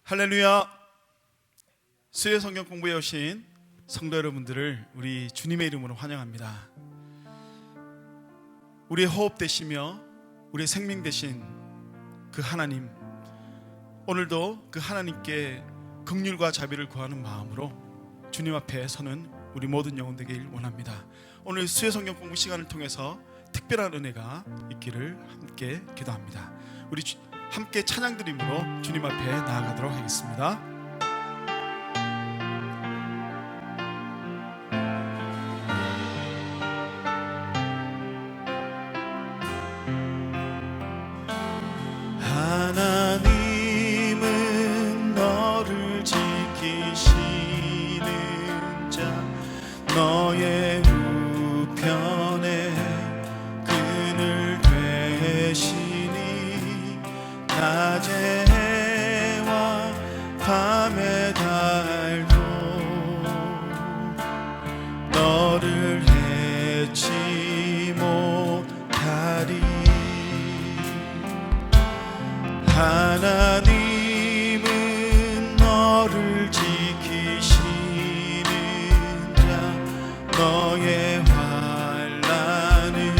할렐루야. 수요 성경 공부해 오신 성도 여러분들을 우리 주님의 이름으로 환영합니다. 우리의 호흡 되시며 우리의 생명 되신 그 하나님, 오늘도 그 하나님께 긍휼과 자비를 구하는 마음으로 주님 앞에 서는 우리 모든 영혼 되길 원합니다. 오늘 수요 성경 공부 시간을 통해서 특별한 은혜가 있기를 함께 기도합니다. 우리 함께 찬양 드림으로 주님 앞에 나아가도록 하겠습니다. 하나님은 너를 지키시는 자, 너의 우편에 그늘 되시니 낮의 해와 밤의 달도 너를 해치 못하리. 하나님은 너를 지키시는 자, 너의 환난을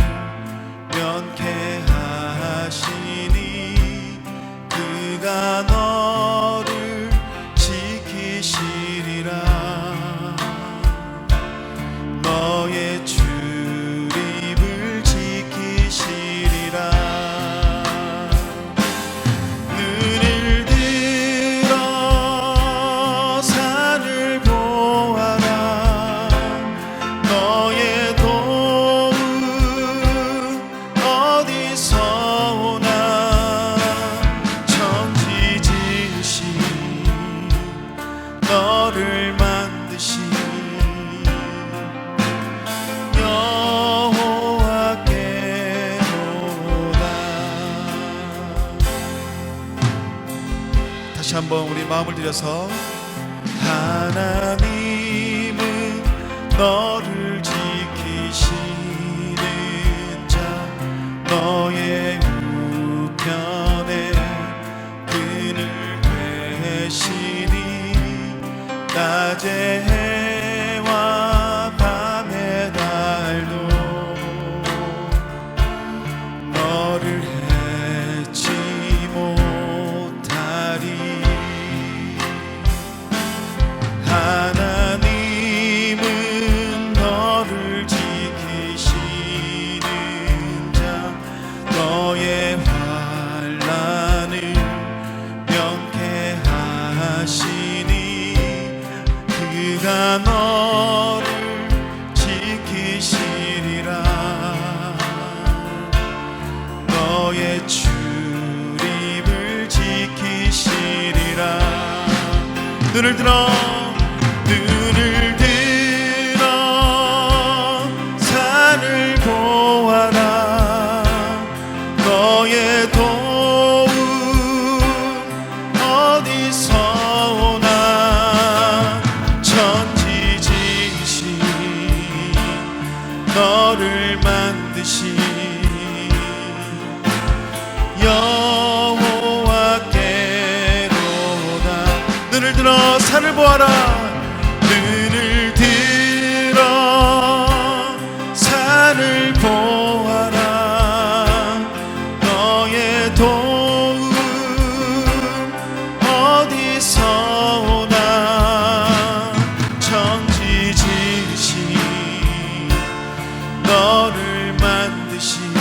면케 하시니 그가 너를 지키시리라. 너의 출입을 지키시리라. 눈을 들어 산을 보아라. 너의 도움 어디서 오나. 천지 지으신 너를 만드신 여호와께로다. 다시 한번 우리 마음을 들여서 하나님은 너를 지키시는 자, 너의 우편에 그늘 되시니 낮의 해와 밤의 달도 너를 해치 못하리. 하나님은 너를 지키시는 자, 너의 환난을 면케 하시니 그가 너를 지키시리라. 너의 출입을 지키시리라. 눈을 들어 산을 보아라. 너의 도움 어디서 오나. 천지 지으신 너를 만드신 여호와께로다. 눈을 들어 산을 보아라. 눈을 들어 산을 보아라. 너의 도움 어디서 오나. 천지 지으신 너를 만드신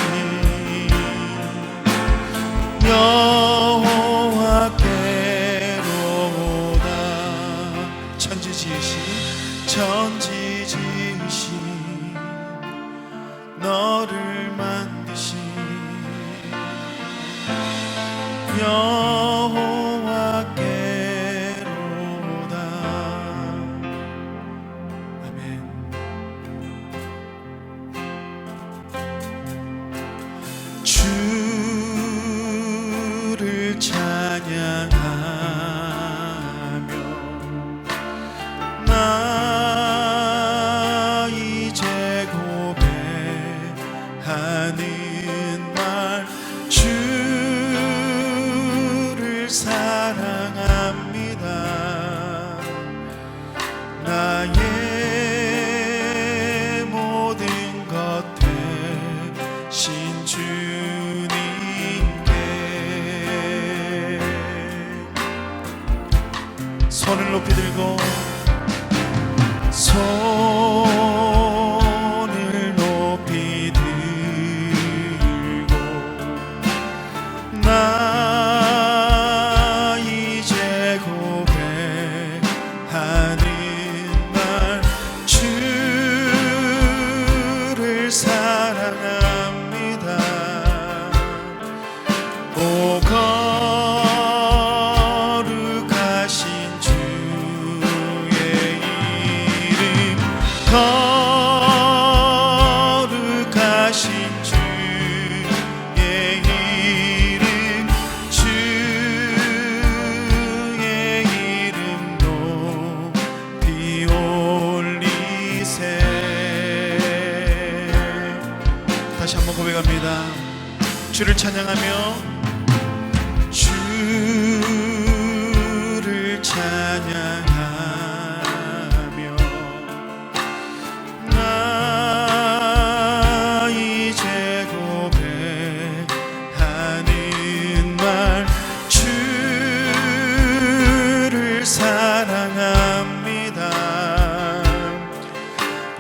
여호와께로다. 천지 손을 높이 들고 손을 높이 들고 나 이제 고백하는 말 주를 사랑합니다. 오 거룩하신 주의 이름 거룩하신 주의 이름 주의 이름 높이 올리세. 다시 한번 고백합니다. 주를 찬양하며 주를 찬양하며 나 이제 고백하는 말 주를 사랑합니다.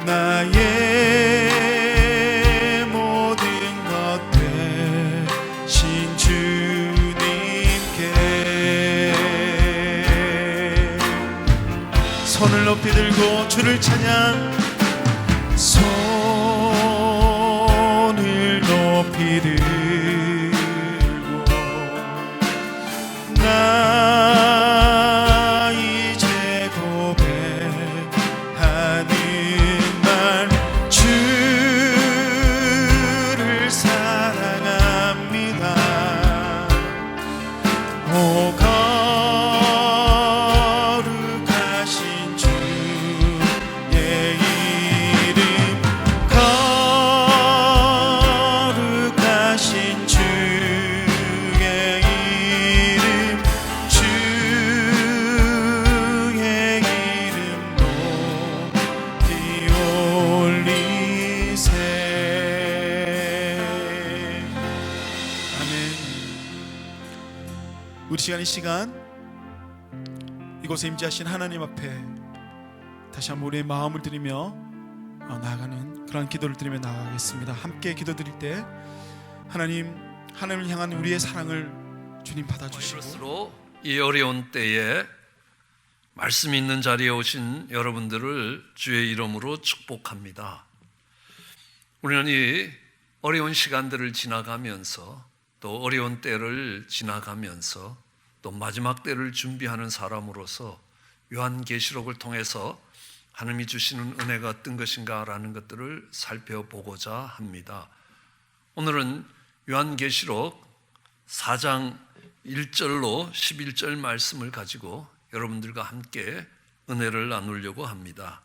나의 모든 것 되신 주님께 손을 높이 들고 주를 찬양 손을 높이 들고 나 이제 고백하는 말 주를 사랑합니다. 오 거룩하신 주의 이름 거룩하신 주의 이름 주의 이름 높이 올리세. 아멘. 우리 시간 이 시간 이곳에 임재하신 하나님 앞에 다시 한번 우리의 마음을 드리며 나아가는 그런 기도를 드리며 나아가겠습니다. 함께 기도드릴 때 하나님을 향한 우리의 사랑을 주님 받아주시고 이것으로 이 어려운 때에 말씀 있는 자리에 오신 여러분들을 주의 이름으로 축복합니다. 우리는 이 어려운 시간들을 지나가면서 또 어려운 때를 지나가면서 또 마지막 때를 준비하는 사람으로서 요한계시록을 통해서 하나님이 주시는 은혜가 어떤 것인가라는 것들을 살펴보고자 합니다. 오늘은 요한계시록 4장 1절로 11절 말씀을 가지고 여러분들과 함께 은혜를 나누려고 합니다.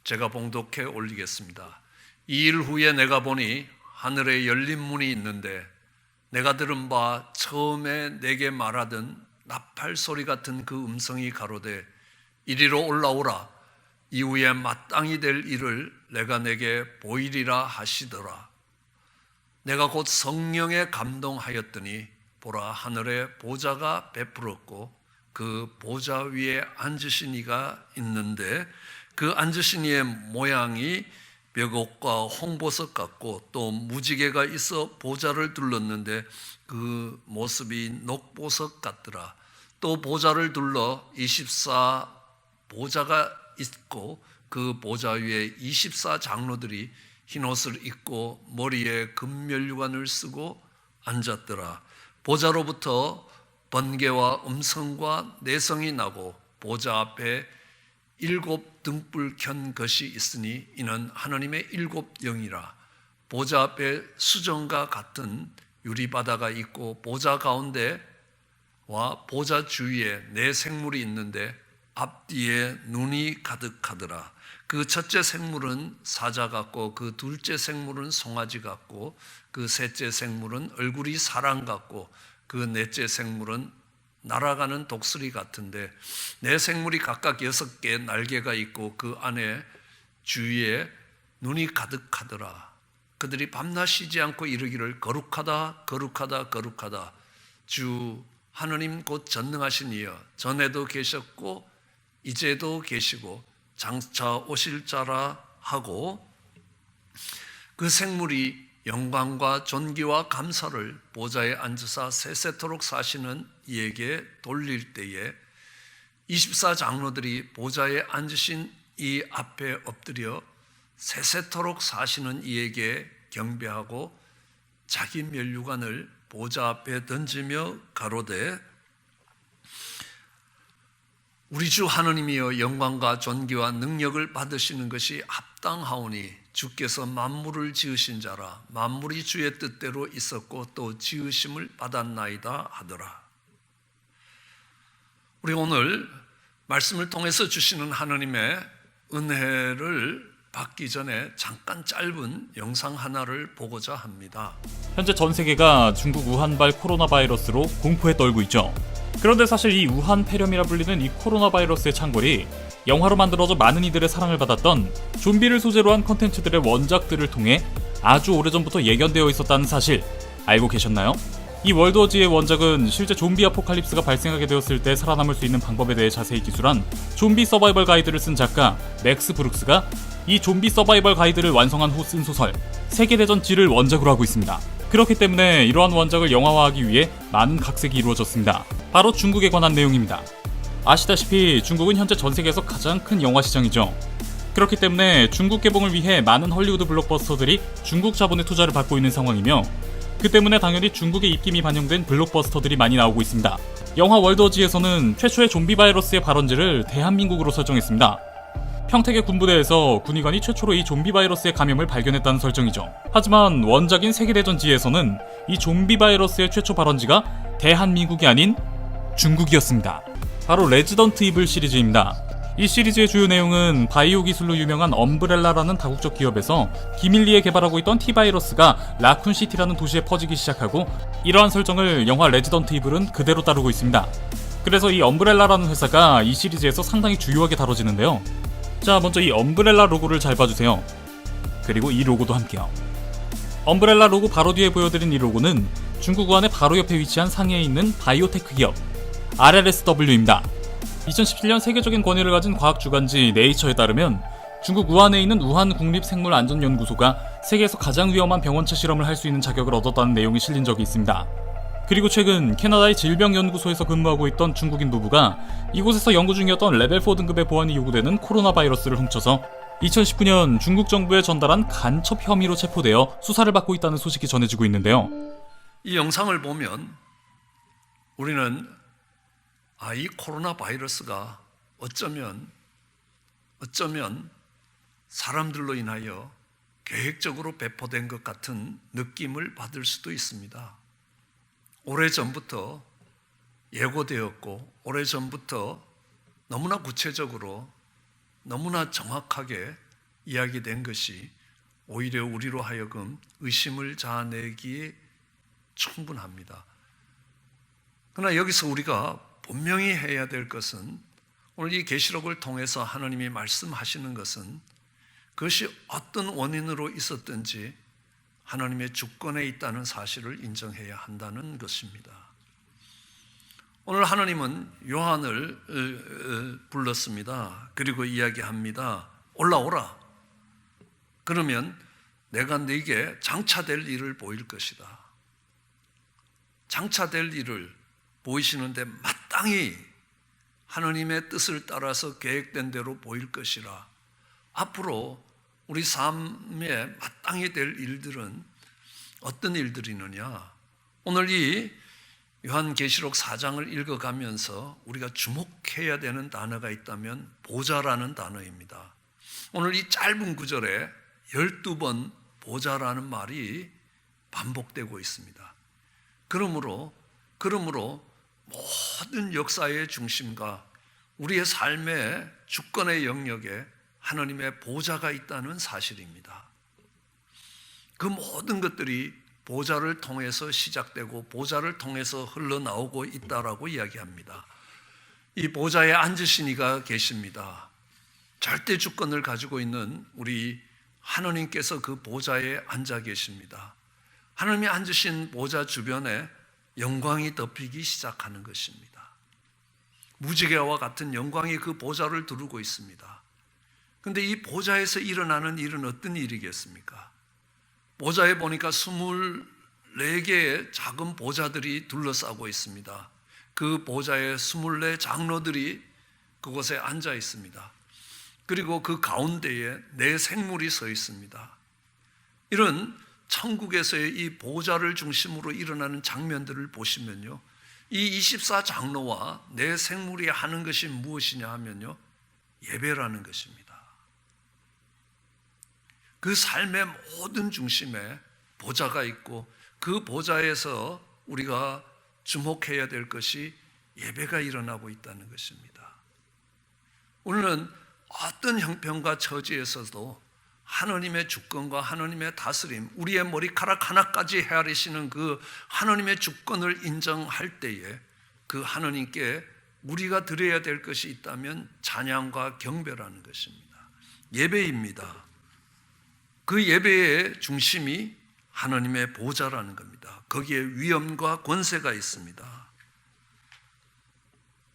제가 봉독해 올리겠습니다. 이 일 후에 내가 보니 하늘에 열린 문이 있는데 내가 들은 바 처음에 내게 말하던 나팔 소리 같은 그 음성이 가로되 이리로 올라오라. 이후에 마땅히 될 일을 내가 내게 보이리라 하시더라. 내가 곧 성령에 감동하였더니 보라 하늘에 보좌가 베풀었고 그 보좌 위에 앉으신 이가 있는데 그 앉으신 이의 모양이 벽옥과 홍보석 같고 또 무지개가 있어 보좌를 둘렀는데 그 모습이 녹보석 같더라. 또 보좌를 둘러 24 보좌가 있고 그 보좌 위에 24 장로들이 흰옷을 입고 머리에 금면류관을 쓰고 앉았더라. 보좌로부터 번개와 음성과 내성이 나고 보좌 앞에 7 등불 켠 것이 있으니 이는 하나님의 7 영이라. 보좌 앞에 수정과 같은 유리바다가 있고 보좌 가운데와 보좌 주위에 4 생물이 있는데 앞뒤에 눈이 가득하더라. 그 첫째 생물은 사자 같고 그 둘째 생물은 송아지 같고 그 셋째 생물은 얼굴이 사람 같고 그 넷째 생물은 날아가는 독수리 같은데 4 생물이 각각 6개 날개가 있고 그 안에 주위에 눈이 가득하더라. 그들이 밤낮 쉬지 않고 이르기를 거룩하다 거룩하다 거룩하다 주 하느님 곧 전능하신 이여 전에도 계셨고 이제도 계시고 장차 오실 자라 하고 그 생물이 영광과 존귀와 감사를 보좌에 앉으사 세세토록 사시는 이에게 돌릴 때에 24장로들이 보좌에 앉으신 이 앞에 엎드려 세세토록 사시는 이에게 경배하고 자기 면류관을 보좌 앞에 던지며 가로되 우리 주 하느님이여 영광과 존귀와 능력을 받으시는 것이 합당하오니 주께서 만물을 지으신 자라 만물이 주의 뜻대로 있었고 또 지으심을 받았나이다 하더라. 우리 오늘 말씀을 통해서 주시는 하느님의 은혜를 받기 전에 잠깐 짧은 영상 하나를 보고자 합니다. 현재 전 세계가 중국 우한발 코로나 바이러스로 공포에 떨고 있죠. 그런데 사실 이 우한 폐렴이라 불리는 이 코로나 바이러스의 창궐이 영화로 만들어져 많은 이들의 사랑을 받았던 좀비를 소재로 한 컨텐츠들의 원작들을 통해 아주 오래전부터 예견되어 있었다는 사실 알고 계셨나요? 이 월드워즈의 원작은 실제 좀비 아포칼립스가 발생하게 되었을 때 살아남을 수 있는 방법에 대해 자세히 기술한 좀비 서바이벌 가이드를 쓴 작가 맥스 브룩스가 이 좀비 서바이벌 가이드를 완성한 후 쓴 소설 세계대전 G를 원작으로 하고 있습니다. 그렇기 때문에 이러한 원작을 영화화하기 위해 많은 각색이 이루어졌습니다. 바로 중국에 관한 내용입니다. 아시다시피 중국은 현재 전 세계에서 가장 큰 영화 시장이죠. 그렇기 때문에 중국 개봉을 위해 많은 헐리우드 블록버스터들이 중국 자본의 투자를 받고 있는 상황이며 그 때문에 당연히 중국의 입김이 반영된 블록버스터들이 많이 나오고 있습니다. 영화 월드워즈에서는 최초의 좀비 바이러스의 발원지를 대한민국으로 설정했습니다. 평택의 군부대에서 군의관이 최초로 이 좀비 바이러스의 감염을 발견했다는 설정이죠. 하지만 원작인 세계대전 G에서는 이 좀비 바이러스의 최초 발원지가 대한민국이 아닌 중국이었습니다. 바로 레지던트 이블 시리즈입니다. 이 시리즈의 주요 내용은 바이오 기술로 유명한 엄브렐라라는 다국적 기업에서 기밀리에 개발하고 있던 T바이러스가 라쿤시티라는 도시에 퍼지기 시작하고 이러한 설정을 영화 레지던트 이블은 그대로 따르고 있습니다. 그래서 이 엄브렐라라는 회사가 이 시리즈에서 상당히 주요하게 다뤄지는데요. 자, 먼저 이 엄브렐라 로고를 잘 봐주세요. 그리고 이 로고도 함께요. 엄브렐라 로고 바로 뒤에 보여드린 이 로고는 중국 우한의 바로 옆에 위치한 상해에 있는 바이오테크 기업 RLSW입니다. 2017년 세계적인 권위를 가진 과학 주간지 네이처에 따르면 중국 우한에 있는 우한 국립생물안전연구소가 세계에서 가장 위험한 병원체 실험을 할 수 있는 자격을 얻었다는 내용이 실린 적이 있습니다. 그리고 최근 캐나다의 질병연구소에서 근무하고 있던 중국인 부부가 이곳에서 연구 중이었던 레벨 4 등급의 보안이 요구되는 코로나 바이러스를 훔쳐서 2019년 중국 정부에 전달한 간첩 혐의로 체포되어 수사를 받고 있다는 소식이 전해지고 있는데요. 이 영상을 보면 우리는 이 코로나 바이러스가 어쩌면 사람들로 인하여 계획적으로 배포된 것 같은 느낌을 받을 수도 있습니다. 오래전부터 예고되었고 오래전부터 너무나 구체적으로 너무나 정확하게 이야기된 것이 오히려 우리로 하여금 의심을 자아내기에 충분합니다. 그러나 여기서 우리가 분명히 해야 될 것은 오늘 이 계시록을 통해서 하나님이 말씀하시는 것은 그것이 어떤 원인으로 있었든지 하나님의 주권에 있다는 사실을 인정해야 한다는 것입니다. 오늘 하나님은 요한을 불렀습니다. 그리고 이야기합니다. 올라오라. 그러면 내가 네게 장차될 일을 보일 것이다. 장차될 일을 보이시는데 마땅히 하나님의 뜻을 따라서 계획된 대로 보일 것이라. 앞으로 우리 삶에 마땅히 될 일들은 어떤 일들이느냐? 오늘 이 요한계시록 4장을 읽어가면서 우리가 주목해야 되는 단어가 있다면 보좌라는 단어입니다. 오늘 이 짧은 구절에 12번 보좌라는 말이 반복되고 있습니다. 그러므로 모든 역사의 중심과 우리의 삶의 주권의 영역에 하나님의 보좌가 있다는 사실입니다. 그 모든 것들이 보좌를 통해서 시작되고 보좌를 통해서 흘러나오고 있다라고 이야기합니다. 이 보좌에 앉으신 이가 계십니다. 절대 주권을 가지고 있는 우리 하나님께서 그 보좌에 앉아 계십니다. 하나님이 앉으신 보좌 주변에 영광이 덮이기 시작하는 것입니다. 무지개와 같은 영광이 그 보좌를 두르고 있습니다. 그런데 이 보좌에서 일어나는 일은 어떤 일이겠습니까? 보좌에 보니까 24개의 작은 보좌들이 둘러싸고 있습니다. 그 보좌에 24 장로들이 그곳에 앉아 있습니다. 그리고 그 가운데에 4 생물이 서 있습니다. 이런 천국에서의 이 보좌를 중심으로 일어나는 장면들을 보시면요, 이 24장로와 4 생물이 하는 것이 무엇이냐 하면요, 예배라는 것입니다. 그 삶의 모든 중심에 보좌가 있고 그 보좌에서 우리가 주목해야 될 것이 예배가 일어나고 있다는 것입니다. 우리는 어떤 형편과 처지에서도 하나님의 주권과 하나님의 다스림, 우리의 머리카락 하나까지 헤아리시는 그 하나님의 주권을 인정할 때에 그 하나님께 우리가 드려야 될 것이 있다면 찬양과 경배라는 것입니다. 예배입니다. 그 예배의 중심이 하나님의 보좌라는 겁니다. 거기에 위엄과 권세가 있습니다.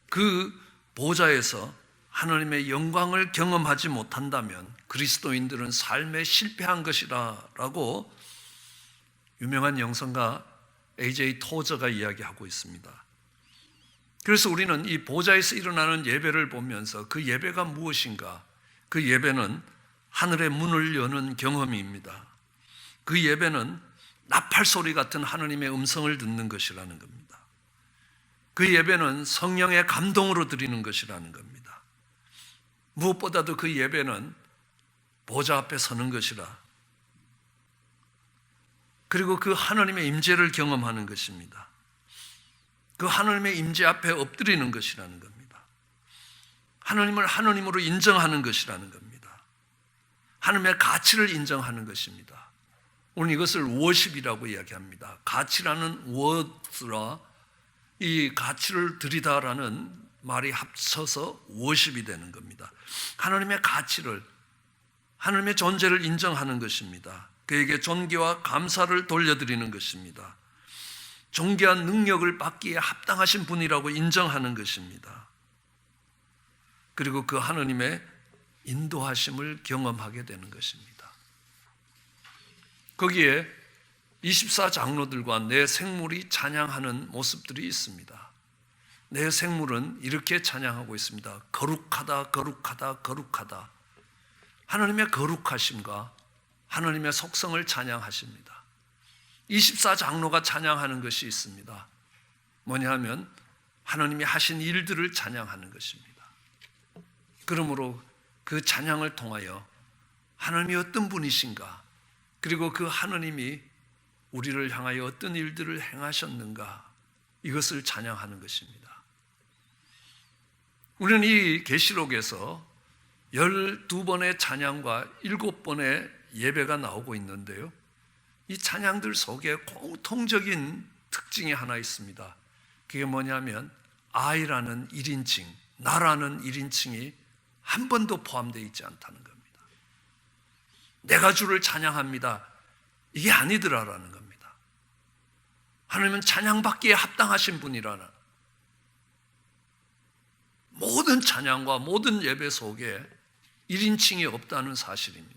그 보좌에서 하나님의 영광을 경험하지 못한다면 그리스도인들은 삶에 실패한 것이라고 유명한 영성가 A.J. 토저가 이야기하고 있습니다. 그래서 우리는 이 보좌에서 일어나는 예배를 보면서 그 예배가 무엇인가? 그 예배는 하늘의 문을 여는 경험입니다. 그 예배는 나팔 소리 같은 하나님의 음성을 듣는 것이라는 겁니다. 그 예배는 성령의 감동으로 드리는 것이라는 겁니다. 무엇보다도 그 예배는 보좌 앞에 서는 것이라, 그리고 그 하나님의 임재를 경험하는 것입니다. 그 하나님의 임재 앞에 엎드리는 것이라는 겁니다. 하나님을 하나님으로 인정하는 것이라는 겁니다. 하나님의 가치를 인정하는 것입니다. 오늘 이것을 워십이라고 이야기합니다. 가치라는 워드라 이 가치를 드리다라는 말이 합쳐서 워십이 되는 겁니다. 하나님의 가치를, 하나님의 존재를 인정하는 것입니다. 그에게 존귀와 감사를 돌려드리는 것입니다. 존귀한 능력을 받기에 합당하신 분이라고 인정하는 것입니다. 그리고 그 하나님의 인도하심을 경험하게 되는 것입니다. 거기에 24장로들과 4 생물이 찬양하는 모습들이 있습니다. 4 생물은 이렇게 찬양하고 있습니다. 거룩하다, 거룩하다, 거룩하다. 하나님의 거룩하심과 하나님의 속성을 찬양하십니다. 24장로가 찬양하는 것이 있습니다. 뭐냐 하면 하나님이 하신 일들을 찬양하는 것입니다. 그러므로 그 찬양을 통하여 하나님이 어떤 분이신가, 그리고 그 하나님이 우리를 향하여 어떤 일들을 행하셨는가, 이것을 찬양하는 것입니다. 우리는 이 계시록에서 12번의 찬양과 7번의 예배가 나오고 있는데요, 이 찬양들 속에 공통적인 특징이 하나 있습니다. 그게 뭐냐면 I라는 1인칭, 나라는 1인칭이 한 번도 포함되어 있지 않다는 겁니다. 내가 주를 찬양합니다, 이게 아니더라라는 겁니다. 하나님은 찬양받기에 합당하신 분이라는, 모든 찬양과 모든 예배 속에 1인칭이 없다는 사실입니다.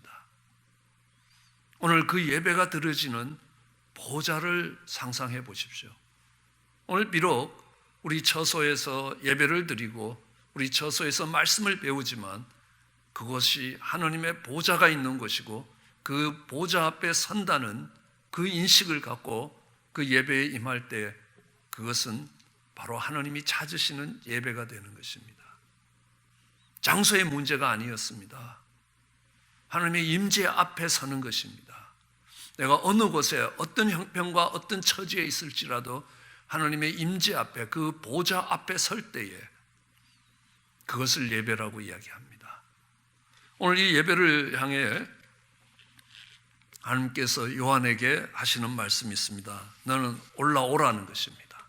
오늘 그 예배가 드려지는 보좌를 상상해 보십시오. 오늘 비록 우리 처소에서 예배를 드리고 우리 처소에서 말씀을 배우지만 그것이 하나님의 보좌가 있는 것이고 그 보좌 앞에 선다는 그 인식을 갖고 그 예배에 임할 때 그것은 바로 하나님이 찾으시는 예배가 되는 것입니다. 장소의 문제가 아니었습니다. 하나님의 임재 앞에 서는 것입니다. 내가 어느 곳에 어떤 형편과 어떤 처지에 있을지라도 하나님의 임재 앞에, 그 보좌 앞에 설 때에 그것을 예배라고 이야기합니다. 오늘 이 예배를 향해 하나님께서 요한에게 하시는 말씀이 있습니다. 너는 올라오라는 것입니다.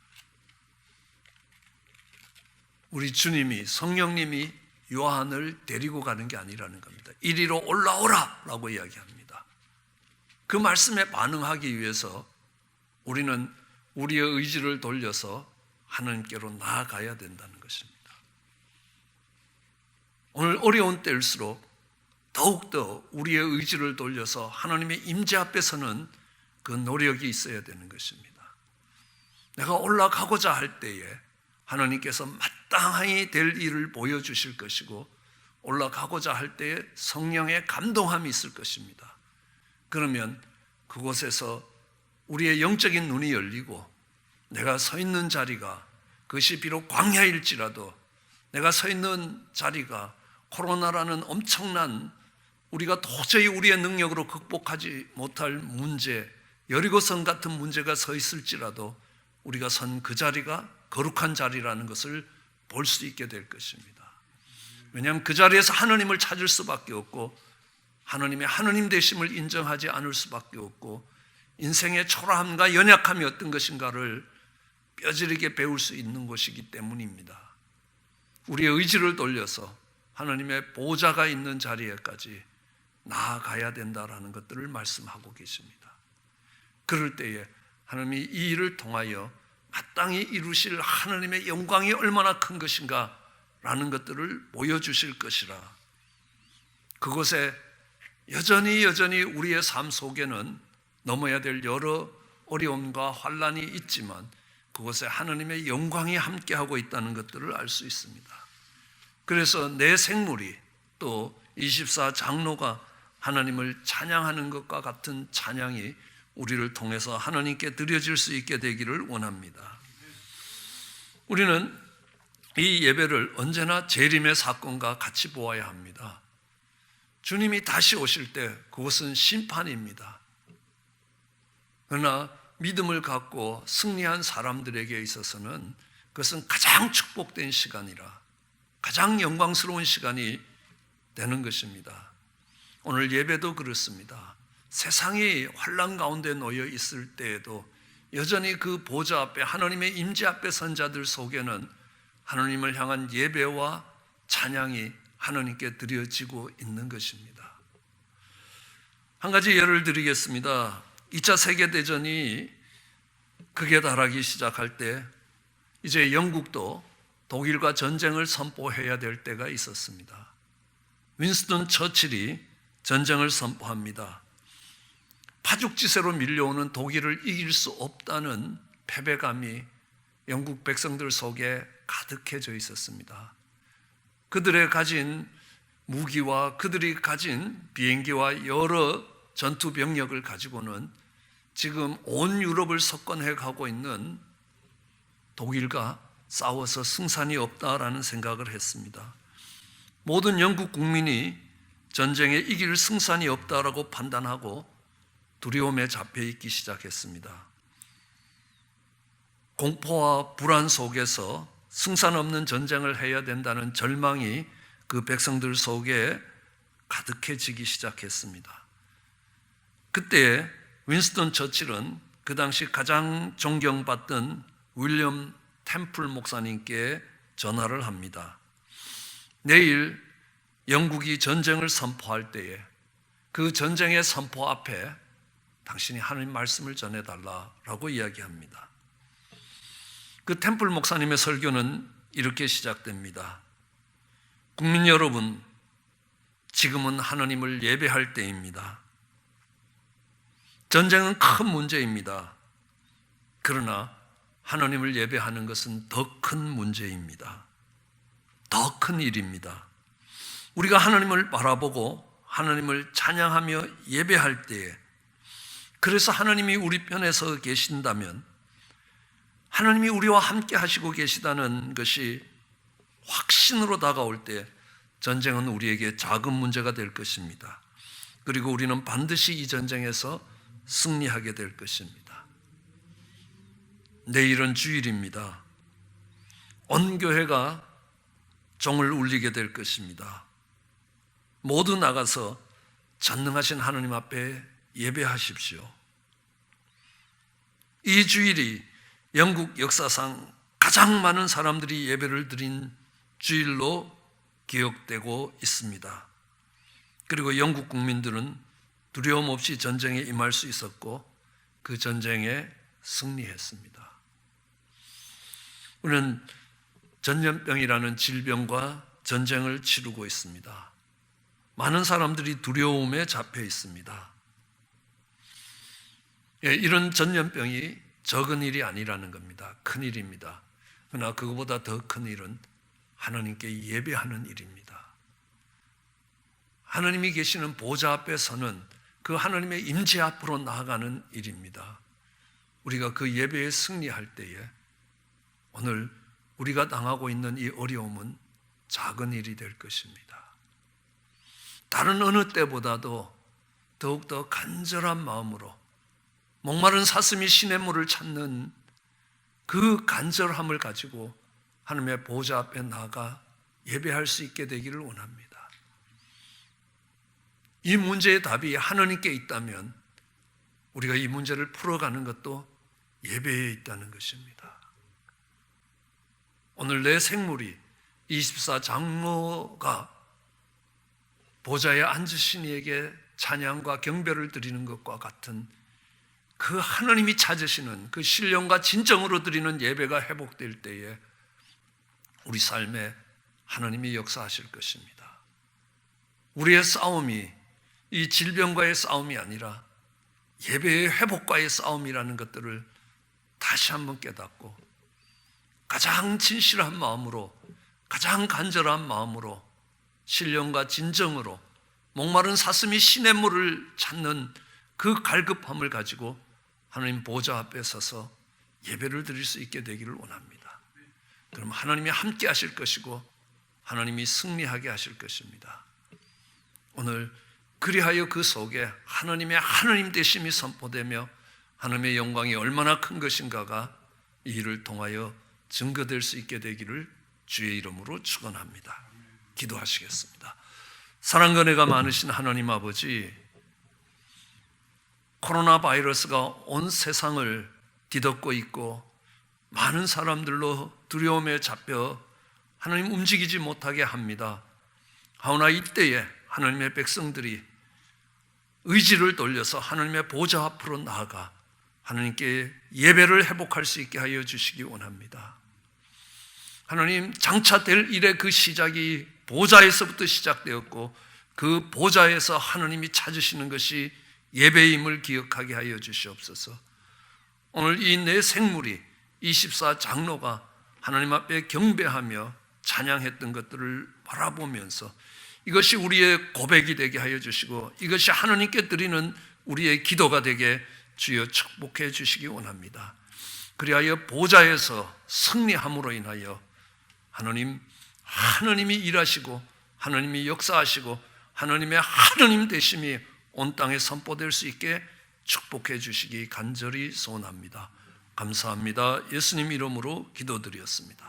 우리 주님이, 성령님이 요한을 데리고 가는 게 아니라는 겁니다. 이리로 올라오라 라고 이야기합니다. 그 말씀에 반응하기 위해서 우리는 우리의 의지를 돌려서 하나님께로 나아가야 된다는 것입니다. 오늘 어려운 때일수록 더욱더 우리의 의지를 돌려서 하나님의 임재 앞에 서는 그 노력이 있어야 되는 것입니다. 내가 올라가고자 할 때에 하나님께서 마땅히 될 일을 보여주실 것이고, 올라가고자 할 때에 성령의 감동함이 있을 것입니다. 그러면 그곳에서 우리의 영적인 눈이 열리고, 내가 서 있는 자리가 그것이 비록 광야일지라도, 내가 서 있는 자리가 코로나라는 엄청난, 우리가 도저히 우리의 능력으로 극복하지 못할 문제, 여리고성 같은 문제가 서 있을지라도 우리가 선 그 자리가 거룩한 자리라는 것을 볼 수 있게 될 것입니다. 왜냐하면 그 자리에서 하나님을 찾을 수밖에 없고, 하나님의 하나님 되심을 인정하지 않을 수밖에 없고, 인생의 초라함과 연약함이 어떤 것인가를 뼈저리게 배울 수 있는 곳이기 때문입니다. 우리의 의지를 돌려서 하나님의 보좌가 있는 자리에까지 나아가야 된다라는 것들을 말씀하고 계십니다. 그럴 때에 하나님이 이 일을 통하여 마땅히 이루실 하나님의 영광이 얼마나 큰 것인가 라는 것들을 보여주실 것이라. 그곳에 여전히 우리의 삶 속에는 넘어야 될 여러 어려움과 환난이 있지만, 그곳에 하나님의 영광이 함께하고 있다는 것들을 알 수 있습니다. 그래서 내 생물이, 또 24 장로가 하나님을 찬양하는 것과 같은 찬양이 우리를 통해서 하나님께 드려질 수 있게 되기를 원합니다. 우리는 이 예배를 언제나 재림의 사건과 같이 보아야 합니다. 주님이 다시 오실 때 그것은 심판입니다. 그러나 믿음을 갖고 승리한 사람들에게 있어서는 그것은 가장 축복된 시간이라, 가장 영광스러운 시간이 되는 것입니다. 오늘 예배도 그렇습니다. 세상이 환난 가운데 놓여 있을 때에도 여전히 그 보좌 앞에, 하나님의 임재 앞에 선 자들 속에는 하나님을 향한 예배와 찬양이 하나님께 드려지고 있는 것입니다. 한 가지 예를 드리겠습니다. 2차 세계대전이 극에 달하기 시작할 때 이제 영국도 독일과 전쟁을 선포해야 될 때가 있었습니다. 윈스턴 처칠이 전쟁을 선포합니다. 파죽지세로 밀려오는 독일을 이길 수 없다는 패배감이 영국 백성들 속에 가득해져 있었습니다. 그들의 가진 무기와 그들이 가진 비행기와 여러 전투 병력을 가지고는 지금 온 유럽을 석권해 가고 있는 독일과 싸워서 승산이 없다라는 생각을 했습니다. 모든 영국 국민이 전쟁에 이길 승산이 없다라고 판단하고 두려움에 잡혀 있기 시작했습니다. 공포와 불안 속에서 승산 없는 전쟁을 해야 된다는 절망이 그 백성들 속에 가득해지기 시작했습니다. 그때 윈스턴 처칠은 그 당시 가장 존경받던 윌리엄 템플 목사님께 전화를 합니다. 내일 영국이 전쟁을 선포할 때에 그 전쟁의 선포 앞에 당신이 하나님 말씀을 전해달라라고 이야기합니다. 그 템플 목사님의 설교는 이렇게 시작됩니다. 국민 여러분, 지금은 하나님을 예배할 때입니다. 전쟁은 큰 문제입니다. 그러나 하나님을 예배하는 것은 더 큰 문제입니다. 더 큰 일입니다. 우리가 하나님을 바라보고 하나님을 찬양하며 예배할 때에, 그래서 하나님이 우리 편에 서 계신다면, 하나님이 우리와 함께 하시고 계시다는 것이 확신으로 다가올 때 전쟁은 우리에게 작은 문제가 될 것입니다. 그리고 우리는 반드시 이 전쟁에서 승리하게 될 것입니다. 내일은 주일입니다. 온 교회가 종을 울리게 될 것입니다. 모두 나가서 전능하신 하나님 앞에 예배하십시오. 이 주일이 영국 역사상 가장 많은 사람들이 예배를 드린 주일로 기억되고 있습니다. 그리고 영국 국민들은 두려움 없이 전쟁에 임할 수 있었고 그 전쟁에 승리했습니다. 우리는 전염병이라는 질병과 전쟁을 치르고 있습니다. 많은 사람들이 두려움에 잡혀 있습니다. 이런 전염병이 적은 일이 아니라는 겁니다. 큰 일입니다. 그러나 그것보다 더 큰 일은 하나님께 예배하는 일입니다. 하나님이 계시는 보좌 앞에 서는 그 하나님의 임재 앞으로 나아가는 일입니다. 우리가 그 예배에 승리할 때에 오늘 우리가 당하고 있는 이 어려움은 작은 일이 될 것입니다. 다른 어느 때보다도 더욱더 간절한 마음으로 목마른 사슴이 시냇물을 찾는 그 간절함을 가지고 하나님의 보좌 앞에 나아가 예배할 수 있게 되기를 원합니다. 이 문제의 답이 하나님께 있다면 우리가 이 문제를 풀어가는 것도 예배에 있다는 것입니다. 오늘 내 생물이 24 장로가 보좌에 앉으신 이에게 찬양과 경배를 드리는 것과 같은 그 하나님이 찾으시는 그 신령과 진정으로 드리는 예배가 회복될 때에 우리 삶에 하나님이 역사하실 것입니다. 우리의 싸움이 이 질병과의 싸움이 아니라 예배의 회복과의 싸움이라는 것들을 다시 한번 깨닫고 가장 진실한 마음으로, 가장 간절한 마음으로, 신령과 진정으로 목마른 사슴이 시냇물을 찾는 그 갈급함을 가지고 하나님 보좌 앞에 서서 예배를 드릴 수 있게 되기를 원합니다. 그럼 하나님이 함께 하실 것이고 하나님이 승리하게 하실 것입니다. 오늘 그리하여 그 속에 하나님의 하나님 되심이 선포되며 하나님의 영광이 얼마나 큰 것인가가 이 일을 통하여 증거될 수 있게 되기를 주의 이름으로 축원합니다. 기도하시겠습니다. 사랑과 은혜가 많으신 하나님 아버지, 코로나 바이러스가 온 세상을 뒤덮고 있고 많은 사람들로 두려움에 잡혀 하나님 움직이지 못하게 합니다. 하오나 이때에 하나님의 백성들이 의지를 돌려서 하나님의 보좌 앞으로 나아가 하나님께 예배를 회복할 수 있게 하여 주시기 원합니다. 하나님, 장차 될 일의 그 시작이 보좌에서부터 시작되었고 그 보좌에서 하나님이 찾으시는 것이 예배임을 기억하게 하여 주시옵소서. 오늘 이 내 생물이 24 장로가 하나님 앞에 경배하며 찬양했던 것들을 바라보면서 이것이 우리의 고백이 되게 하여 주시고 이것이 하나님께 드리는 우리의 기도가 되게 주여 축복해 주시기 원합니다. 그리하여 보좌에서 승리함으로 인하여 하나님이 일하시고 하나님이 역사하시고 하나님의 하나님 되심이 온 땅에 선포될 수 있게 축복해 주시기 간절히 소원합니다. 감사합니다. 예수님 이름으로 기도드렸습니다.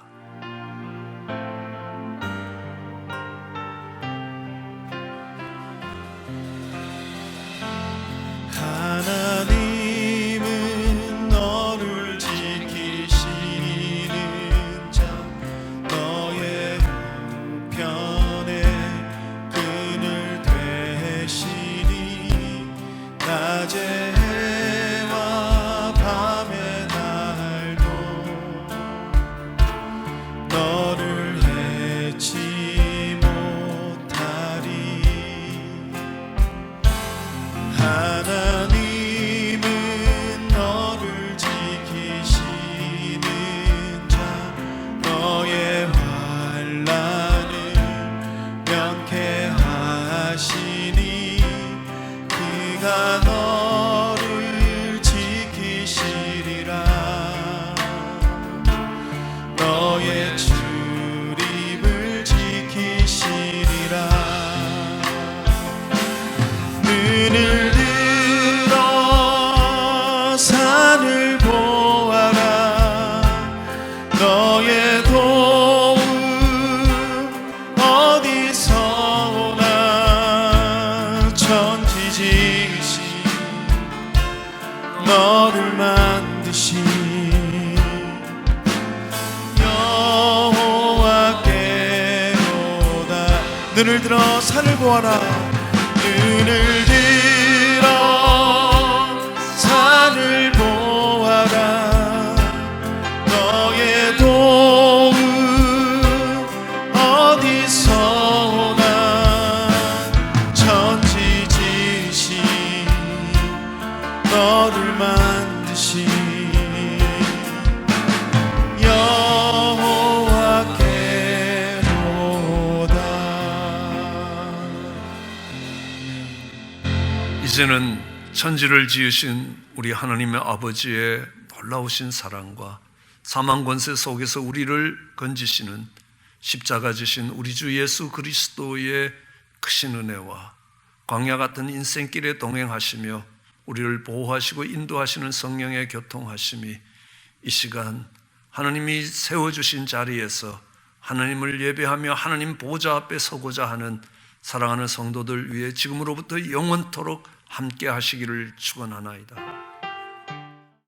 하나님은 너를 지키시는 자, 너의 우편에 그늘 되시니 낮에 해와 밤의 날도 너를 해치 못하리. 하나님은 너를 지키시는 자, 너의 환난을 면케하시니 그가 너를 지키시리라. 너의 출입을 지키시리라. 눈을 들어 산을 보아라. 너의 도움 어디서 오나. 천지지으신 너를 만드신 여호와께로다. 눈을 들어 산을 보아라. 눈을 들어 산을 보아라. 너의 도움 어디서 이제는 천지를 지으신 우리 하나님의 아버지의 놀라우신 사랑과 사망 권세 속에서 우리를 건지시는 십자가 지신 우리 주 예수 그리스도의 크신 은혜와 광야 같은 인생길에 동행하시며 우리를 보호하시고 인도하시는 성령의 교통하심이 이 시간 하나님이 세워주신 자리에서 하나님을 예배하며 하나님 보좌 앞에 서고자 하는 사랑하는 성도들 위해 지금으로부터 영원토록 함께 하시기를 축원하나이다.